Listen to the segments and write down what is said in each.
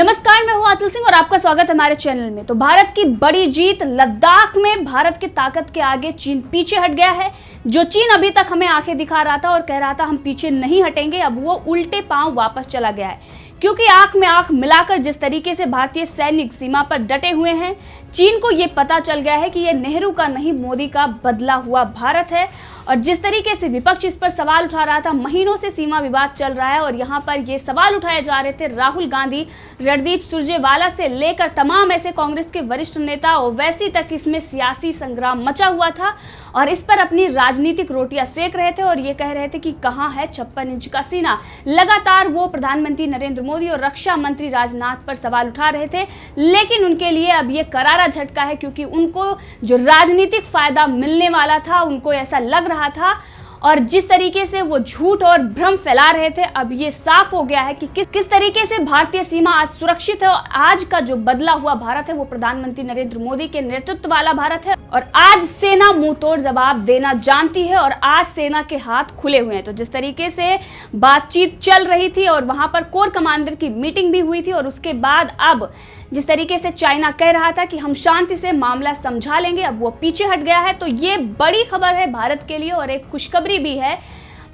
नमस्कार, मैं हूं आंचल सिंह और आपका स्वागत है हमारे चैनल में। तो भारत की बड़ी जीत लद्दाख में भारत की ताकत के आगे चीन पीछे हट गया है। जो चीन अभी तक हमें आंखें दिखा रहा था और कह रहा था हम पीछे नहीं हटेंगे, अब वो उल्टे पांव वापस चला गया है, क्योंकि आंख में आंख मिलाकर जिस तरीके से भारतीय सैनिक सीमा पर डटे हुए हैं, चीन को ये पता चल गया है कि ये नेहरू का नहीं मोदी का बदला हुआ भारत है। और जिस तरीके से विपक्ष इस पर सवाल उठा रहा था, महीनों से सीमा विवाद चल रहा है और यहाँ पर ये सवाल उठाए जा रहे थे राहुल गांधी, रणदीप सुरजेवाला से लेकर तमाम ऐसे कांग्रेस के वरिष्ठ नेता ओवैसी तक, इसमें सियासी संग्राम मचा हुआ था और इस पर अपनी राजनीतिक रोटियां सेक रहे थे और ये कह रहे थे कि कहाँ है 56 इंच का सीना। लगातार वो प्रधानमंत्री नरेंद्र मोदी और रक्षा मंत्री राजनाथ पर सवाल उठा रहे थे, लेकिन उनके लिए अब ये करारा झटका है, क्योंकि उनको जो राजनीतिक फायदा मिलने वाला था, उनको ऐसा लग रहा था और जिस तरीके से वो झूठ और भ्रम फैला रहे थे, अब ये साफ हो गया है कि किस तरीके से भारतीय सीमा आज सुरक्षित है। और आज का जो बदला हुआ भारत है वो प्रधानमंत्री नरेंद्र मोदी के नेतृत्व वाला भारत है और आज सेना मुंह तोड़ जवाब देना जानती है और आज सेना के हाथ खुले हुए हैं। तो जिस तरीके से बातचीत चल रही थी और वहां पर कोर कमांडर की मीटिंग भी हुई थी और उसके बाद अब जिस तरीके से चाइना कह रहा था कि हम शांति से मामला समझा लेंगे, अब वो पीछे हट गया है। तो ये बड़ी खबर है भारत के लिए और एक खुशखबरी भी है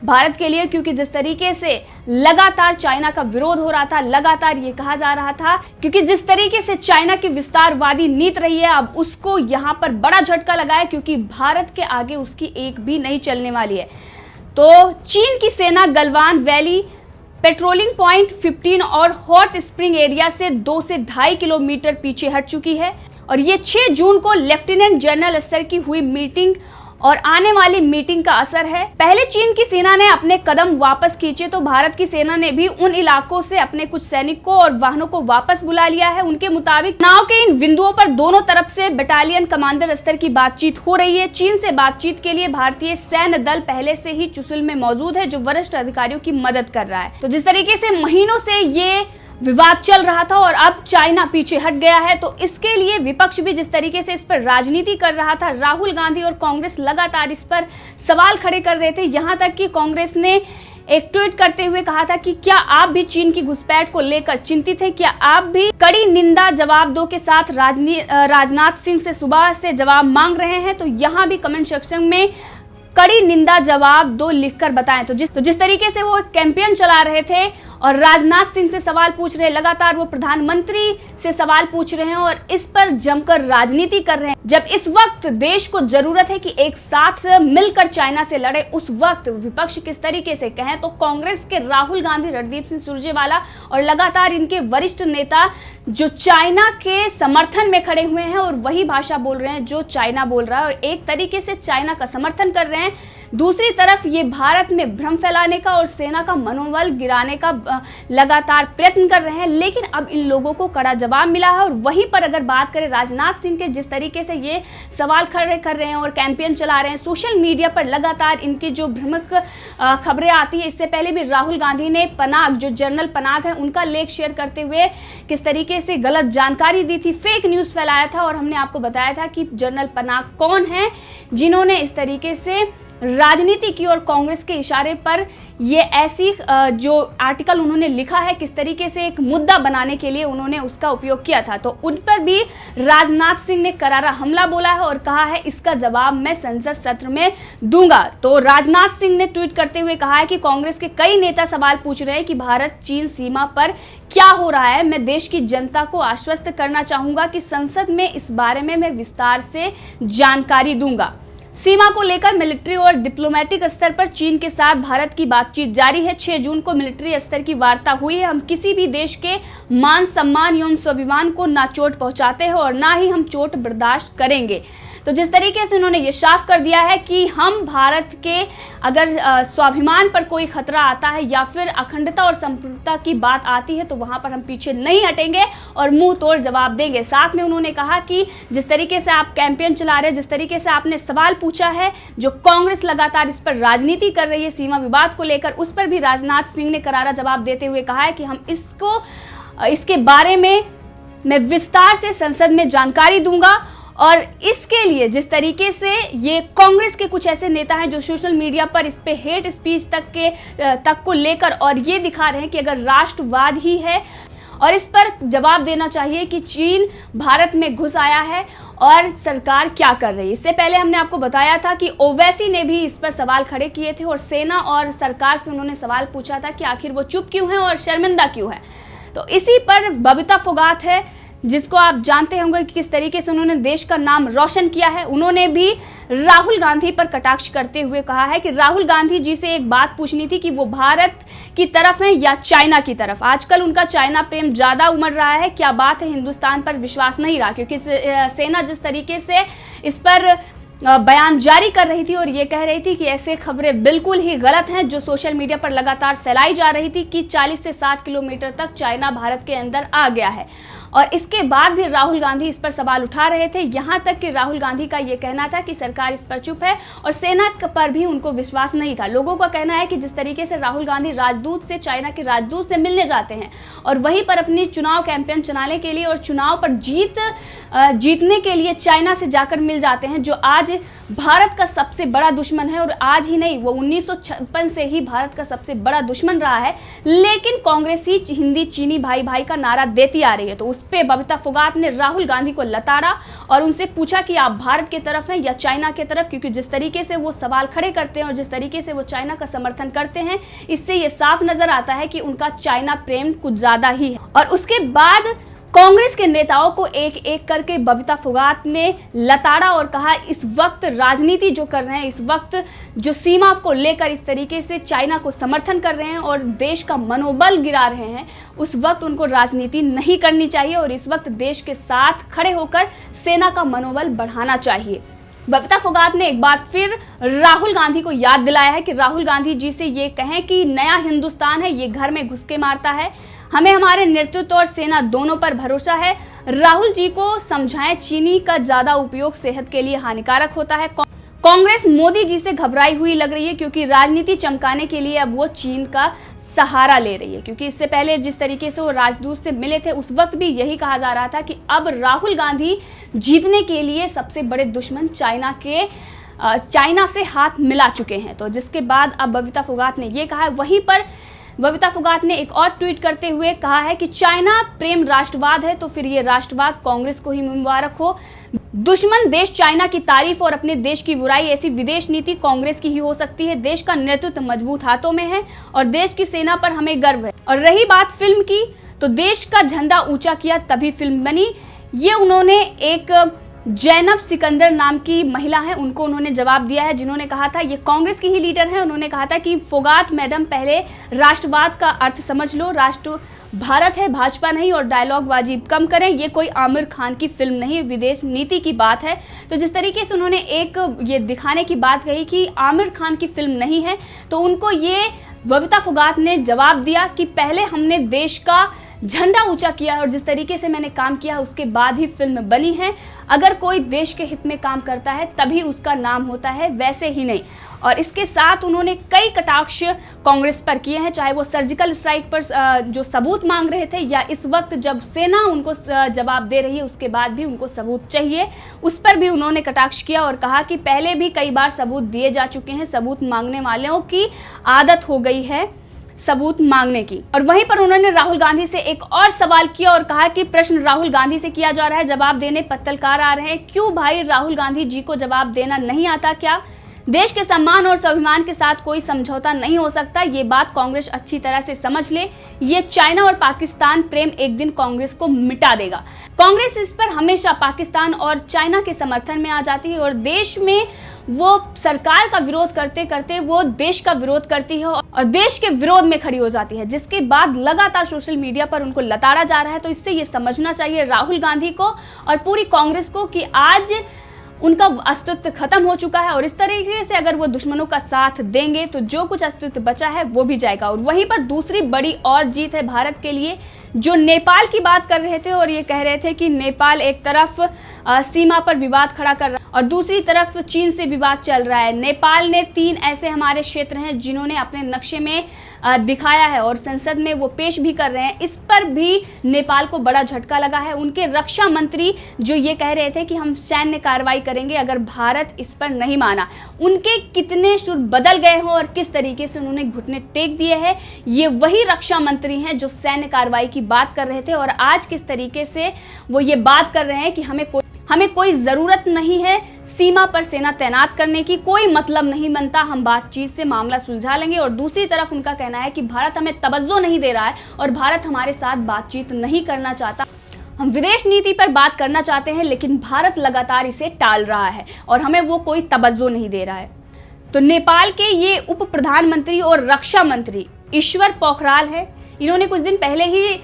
भारत के लिए, क्योंकि जिस तरीके से लगातार चाइना का विरोध हो रहा था, लगातार ये कहा जा रहा था, क्योंकि जिस तरीके से चाइना की विस्तारवादी नीति रही है, अब उसको यहाँ पर बड़ा झटका लगा है, क्योंकि भारत के आगे उसकी एक भी नहीं चलने वाली है। तो चीन की सेना गलवान वैली, पेट्रोलिंग पॉइंट 15 और हॉट स्प्रिंग एरिया से 2 से 2.5 किलोमीटर पीछे हट चुकी है और ये 6 जून को लेफ्टिनेंट जनरल स्तर की हुई मीटिंग और आने वाली मीटिंग का असर है। पहले चीन की सेना ने अपने कदम वापस खींचे तो भारत की सेना ने भी उन इलाकों से अपने कुछ सैनिकों और वाहनों को वापस बुला लिया है। उनके मुताबिक नाव के इन बिंदुओं पर दोनों तरफ से बटालियन कमांडर स्तर की बातचीत हो रही है। चीन से बातचीत के लिए भारतीय सैन्य दल पहले से ही चुशुल में मौजूद है, जो वरिष्ठ अधिकारियों की मदद कर रहा है। तो जिस तरीके से महीनों से ये विवाद चल रहा था और अब चाइना पीछे हट गया है, तो इसके लिए विपक्ष भी जिस तरीके से इस पर राजनीति कर रहा था, राहुल गांधी और कांग्रेस लगातार इस पर सवाल खड़े कर रहे थे। यहां तक कि कांग्रेस ने एक ट्वीट करते हुए कहा था कि क्या आप भी चीन की घुसपैठ को लेकर चिंतित हैं? क्या आप भी कड़ी निंदा जवाब दो के साथ राजनाथ सिंह से सुबह से जवाब मांग रहे हैं? तो यहाँ भी कमेंट सेक्शन में कड़ी निंदा जवाब दो लिखकर बताएं। तो जिस तरीके से वो कैंपेन चला रहे थे और राजनाथ सिंह से सवाल पूछ रहे हैं, लगातार वो प्रधानमंत्री से सवाल पूछ रहे हैं और इस पर जमकर राजनीति कर रहे हैं। जब इस वक्त देश को जरूरत है कि एक साथ मिलकर चाइना से लड़े, उस वक्त विपक्ष किस तरीके से कहें तो कांग्रेस के राहुल गांधी, रणदीप सिंह सुरजेवाला और लगातार इनके वरिष्ठ नेता जो चाइना के समर्थन में खड़े हुए हैं और वही भाषा बोल रहे हैं जो चाइना बोल रहा है और एक तरीके से चाइना का समर्थन कर रहे हैं। दूसरी तरफ ये भारत में भ्रम फैलाने का और सेना का मनोबल गिराने का लगातार प्रयत्न कर रहे हैं, लेकिन अब इन लोगों को कड़ा जवाब मिला है। और वहीं पर अगर बात करें राजनाथ सिंह के, जिस तरीके से ये सवाल खड़े कर रहे हैं और कैंपेन चला रहे हैं, सोशल मीडिया पर लगातार इनकी जो भ्रामक खबरें आती है, इससे पहले भी राहुल गांधी ने पनाग, जो जनरल पनाग है, उनका लेख शेयर करते हुए किस तरीके से गलत जानकारी दी थी, फेक न्यूज फैलाया था और हमने आपको बताया था कि जनरल पनाग कौन है जिन्होंने इस तरीके से राजनीति की और कांग्रेस के इशारे पर ये ऐसी जो आर्टिकल उन्होंने लिखा है, किस तरीके से एक मुद्दा बनाने के लिए उन्होंने उसका उपयोग किया था। तो उन पर भी राजनाथ सिंह ने करारा हमला बोला है और कहा है इसका जवाब मैं संसद सत्र में दूंगा। तो राजनाथ सिंह ने ट्वीट करते हुए कहा है कि कांग्रेस के कई नेता सवाल पूछ रहे हैं कि भारत चीन सीमा पर क्या हो रहा है। मैं देश की जनता को आश्वस्त करना चाहूंगा कि संसद में इस बारे में मैं विस्तार से जानकारी दूंगा। सीमा को लेकर मिलिट्री और डिप्लोमेटिक स्तर पर चीन के साथ भारत की बातचीत जारी है। 6 जून को मिलिट्री स्तर की वार्ता हुई है। हम किसी भी देश के मान सम्मान एवं स्वाभिमान को ना चोट पहुंचाते हैं और ना ही हम चोट बर्दाश्त करेंगे। तो जिस तरीके से उन्होंने ये साफ कर दिया है कि हम भारत के अगर स्वाभिमान पर कोई खतरा आता है या फिर अखंडता और संप्रभुता की बात आती है तो वहां पर हम पीछे नहीं हटेंगे और मुंह तोड़ जवाब देंगे। साथ में उन्होंने कहा कि जिस तरीके से आप कैंपेन चला रहे हैं, जिस तरीके से आपने सवाल पूछा है, जो कांग्रेस लगातार इस पर राजनीति कर रही है सीमा विवाद को लेकर, उस पर भी राजनाथ सिंह ने करारा जवाब देते हुए कहा है कि हम इसके बारे में मैं विस्तार से संसद में जानकारी दूंगा। और इसके लिए जिस तरीके से ये कांग्रेस के कुछ ऐसे नेता हैं जो सोशल मीडिया पर इस पे हेट स्पीच तक को लेकर और ये दिखा रहे हैं कि अगर राष्ट्रवाद ही है और इस पर जवाब देना चाहिए कि चीन भारत में घुस आया है और सरकार क्या कर रही है। इससे पहले हमने आपको बताया था कि ओवैसी ने भी इस पर सवाल खड़े किए थे और सेना और सरकार से उन्होंने सवाल पूछा था कि आखिर वो चुप क्यों है और शर्मिंदा क्यों है। तो इसी पर बबीता फोगाट है, जिसको आप जानते होंगे कि किस तरीके से उन्होंने देश का नाम रोशन किया है। उन्होंने भी राहुल गांधी पर कटाक्ष करते हुए कहा है कि राहुल गांधी जी से एक बात पूछनी थी कि वो भारत की तरफ हैं या चाइना की तरफ। आजकल उनका चाइना प्रेम ज्यादा उमड़ रहा है, क्या बात है, हिंदुस्तान पर विश्वास नहीं रहा, क्योंकि सेना जिस तरीके से इस पर बयान जारी कर रही थी और ये कह रही थी कि ऐसे खबरें बिल्कुल ही गलत हैं जो सोशल मीडिया पर लगातार फैलाई जा रही थी कि 40 से 60 किलोमीटर तक चाइना भारत के अंदर आ गया है। और इसके बाद भी राहुल गांधी इस पर सवाल उठा रहे थे, यहां तक कि राहुल गांधी का यह कहना था कि सरकार इस पर चुप है और सेना पर भी उनको विश्वास नहीं था। लोगों का कहना है कि जिस तरीके से राहुल गांधी राजदूत से, चाइना के राजदूत से मिलने जाते हैं और वहीं पर अपनी चुनाव कैंपेन चलाने के लिए और चुनाव पर जीतने के लिए चाइना से जाकर मिल जाते हैं, जो आज भारत का सबसे बड़ा दुश्मन है। और आज ही नहीं, वो 1956 से ही भारत का सबसे बड़ा दुश्मन रहा है, लेकिन कांग्रेस ही हिंदी चीनी भाई भाई का नारा देती आ रही है। तो उस पे बबीता फोगाट ने राहुल गांधी को लताड़ा और उनसे पूछा कि आप भारत के तरफ हैं या चाइना के तरफ, क्योंकि जिस तरीके से वो सवाल खड़े करते हैं और जिस तरीके से वो चाइना का समर्थन करते हैं, इससे ये साफ नजर आता है कि उनका चाइना प्रेम कुछ ज्यादा ही है। और उसके बाद कांग्रेस के नेताओं को एक एक करके बबीता फोगाट ने लताड़ा और कहा इस वक्त राजनीति जो कर रहे हैं, इस वक्त जो सीमा को लेकर इस तरीके से चाइना को समर्थन कर रहे हैं और देश का मनोबल गिरा रहे हैं, उस वक्त उनको राजनीति नहीं करनी चाहिए और इस वक्त देश के साथ खड़े होकर सेना का मनोबल बढ़ाना चाहिए। बबीता फोगाट ने एक बार फिर राहुल गांधी को याद दिलाया है कि राहुल गांधी जी से ये कहें कि नया हिंदुस्तान है, ये घर में घुस के मारता है, हमें हमारे नेतृत्व और सेना दोनों पर भरोसा है। राहुल जी को समझाएं चीनी का ज्यादा उपयोग सेहत के लिए हानिकारक होता है। कांग्रेस मोदी जी से घबराई हुई लग रही है क्योंकि राजनीति चमकाने के लिए अब वो चीन का सहारा ले रही है, क्योंकि इससे पहले जिस तरीके से वो राजदूत से मिले थे उस वक्त भी यही कहा जा रहा था कि अब राहुल गांधी जीतने के लिए सबसे बड़े दुश्मन चाइना से हाथ मिला चुके हैं। तो जिसके बाद अब बबीता फोगाट ने ये कहा है। वहीं पर बबीता फोगाट ने एक और ट्वीट करते हुए कहा है कि चाइना प्रेम राष्ट्रवाद है तो फिर ये राष्ट्रवाद कांग्रेस को ही मुबारक हो। दुश्मन देश चाइना की तारीफ और अपने देश की बुराई, ऐसी विदेश नीति कांग्रेस की ही हो सकती है। देश का नेतृत्व मजबूत हाथों में है और देश की सेना पर हमें गर्व है। और रही बात फिल्म की, तो देश का झंडा ऊंचा किया तभी फिल्म बनी, ये उन्होंने एक जैनब सिकंदर नाम की महिला है, उनको उन्होंने जवाब दिया है, जिन्होंने कहा था, ये कांग्रेस की ही लीडर है, उन्होंने कहा था कि फोगाट मैडम पहले राष्ट्रवाद का अर्थ समझ लो, राष्ट्र भारत है, भाजपा नहीं, और डायलॉग बाजी कम करें, ये कोई आमिर खान की फिल्म नहीं, विदेश नीति की बात है। तो जिस तरीके से उन्होंने एक ये दिखाने की बात कही कि आमिर खान की फिल्म नहीं है, तो उनको ये बबीता फोगाट ने जवाब दिया कि पहले हमने देश का झंडा ऊंचा किया और जिस तरीके से मैंने काम किया उसके बाद ही फिल्म बनी है। अगर कोई देश के हित में काम करता है तभी उसका नाम होता है, वैसे ही नहीं। और इसके साथ उन्होंने कई कटाक्ष कांग्रेस पर किए हैं, चाहे वो सर्जिकल स्ट्राइक पर जो सबूत मांग रहे थे या इस वक्त जब सेना उनको जवाब दे रही है उसके बाद भी उनको सबूत चाहिए, उस पर भी उन्होंने कटाक्ष किया और कहा कि पहले भी कई बार सबूत दिए जा चुके हैं, सबूत मांगने वालों की आदत हो गई है सबूत मांगने की। और वहीं पर उन्होंने राहुल गांधी से एक और सवाल किया और कहा कि प्रश्न राहुल गांधी से किया जा रहा है, जवाब देने पत्तलकार आ रहे हैं, क्यों भाई राहुल गांधी जी को जवाब देना नहीं आता क्या? देश के सम्मान और स्वाभिमान के साथ कोई समझौता नहीं हो सकता, ये बात कांग्रेस अच्छी तरह से समझ ले। ये चाइना और पाकिस्तान प्रेम एक दिन कांग्रेस को मिटा देगा। कांग्रेस इस पर हमेशा पाकिस्तान और चाइना के समर्थन में आ जाती है और देश में वो सरकार का विरोध करते करते वो देश का विरोध करती है और देश के विरोध में खड़ी हो जाती है, जिसके बाद लगातार सोशल मीडिया पर उनको लताड़ा जा रहा है। तो इससे ये समझना चाहिए राहुल गांधी को और पूरी कांग्रेस को कि आज उनका अस्तित्व खत्म हो चुका है और इस तरीके से अगर वो दुश्मनों का साथ देंगे तो जो कुछ अस्तित्व बचा है वो भी जाएगा। और वहीं पर दूसरी बड़ी और जीत है भारत के लिए, जो नेपाल की बात कर रहे थे और ये कह रहे थे कि नेपाल एक तरफ सीमा पर विवाद खड़ा कर रहा है और दूसरी तरफ चीन से विवाद चल रहा है। नेपाल ने 3 ऐसे हमारे क्षेत्र हैं जिन्होंने अपने नक्शे में दिखाया है और संसद में वो पेश भी कर रहे हैं। इस पर भी नेपाल को बड़ा झटका लगा है। उनके रक्षा मंत्री जो ये कह रहे थे कि हम सैन्य कार्रवाई करेंगे अगर भारत इस पर नहीं माना, उनके कितने सुर बदल गए हों और किस तरीके से उन्होंने घुटने टेक दिए हैं। ये वही रक्षा मंत्री हैं जो सैन्य कार्रवाई की बात कर रहे थे और आज किस तरीके से वो ये बात कर रहे हैं कि हमें कोई जरूरत नहीं है सीमा पर सेना तैनात करने की, कोई मतलब नहीं बनता, हम बातचीत से मामला सुलझा लेंगे। और दूसरी तरफ उनका कहना है कि भारत हमें तवज्जो नहीं दे रहा है और भारत हमारे साथ बातचीत नहीं करना चाहता। हम विदेश नीति पर बात करना चाहते हैं लेकिन भारत लगातार इसे टाल रहा है और हमें वो कोई तवज्जो नहीं दे रहा है। तो नेपाल के ये उप प्रधानमंत्री और रक्षा मंत्री ईश्वर पोखराल है, इन्होंने कुछ दिन पहले ही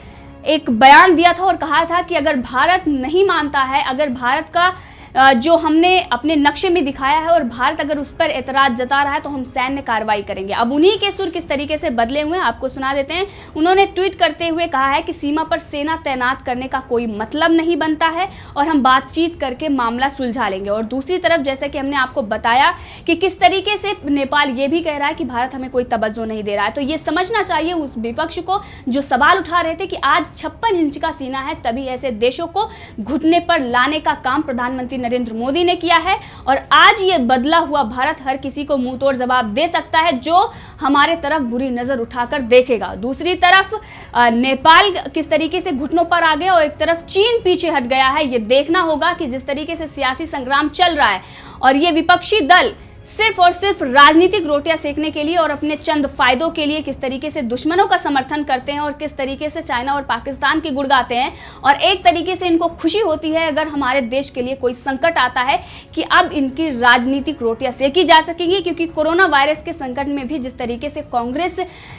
एक बयान दिया था और कहा था कि अगर भारत नहीं मानता है, अगर भारत का जो हमने अपने नक्शे में दिखाया है और भारत अगर उस पर एतराज जता रहा है तो हम सैन्य कार्रवाई करेंगे। अब उन्हीं के सुर किस तरीके से बदले हुए हैं आपको सुना देते हैं। उन्होंने ट्वीट करते हुए कहा है कि सीमा पर सेना तैनात करने का कोई मतलब नहीं बनता है और हम बातचीत करके मामला सुलझा लेंगे। और दूसरी तरफ जैसे कि हमने आपको बताया कि किस तरीके से नेपाल ये भी कह रहा है कि भारत हमें कोई तवज्जो नहीं दे रहा है। तो ये समझना चाहिए उस विपक्ष को जो सवाल उठा रहे थे कि आज 56 इंच का सीना है, तभी ऐसे देशों को घुटने पर लाने का काम प्रधानमंत्री नरेंद्र मोदी ने किया है। और आज ये बदला हुआ भारत हर किसी को मुंह तोड़ जवाब दे सकता है जो हमारे तरफ बुरी नजर उठाकर देखेगा। दूसरी तरफ नेपाल किस तरीके से घुटनों पर आ गया और एक तरफ चीन पीछे हट गया है। ये देखना होगा कि जिस तरीके से सियासी संग्राम चल रहा है और ये विपक्षी दल सिर्फ और सिर्फ राजनीतिक रोटियां सेकने के लिए और अपने चंद फायदों के लिए किस तरीके से दुश्मनों का समर्थन करते हैं और किस तरीके से चाइना और पाकिस्तान की गुड़ गाते हैं। और एक तरीके से इनको खुशी होती है अगर हमारे देश के लिए कोई संकट आता है कि अब इनकी राजनीतिक रोटियां सेकी जा सकेंगी, क्योंकि कोरोना वायरस के संकट में भी जिस तरीके से कांग्रेस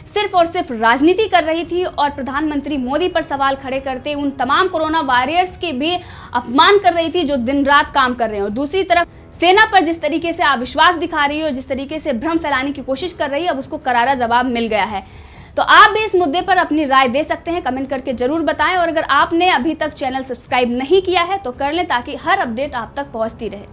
सिर्फ और सिर्फ राजनीति कर रही थी और प्रधानमंत्री मोदी पर सवाल खड़े करते उन तमाम कोरोना वॉरियर्स के भी अपमान कर रही थी जो दिन रात काम कर रहे हैं। और दूसरी तरफ सेना पर जिस तरीके से अविश्वास दिखा रही है और जिस तरीके से भ्रम फैलाने की कोशिश कर रही है, अब उसको करारा जवाब मिल गया है। तो आप भी इस मुद्दे पर अपनी राय दे सकते हैं, कमेंट करके जरूर बताएं। और अगर आपने अभी तक चैनल सब्सक्राइब नहीं किया है तो कर लें ताकि हर अपडेट आप तक पहुंचती रहे।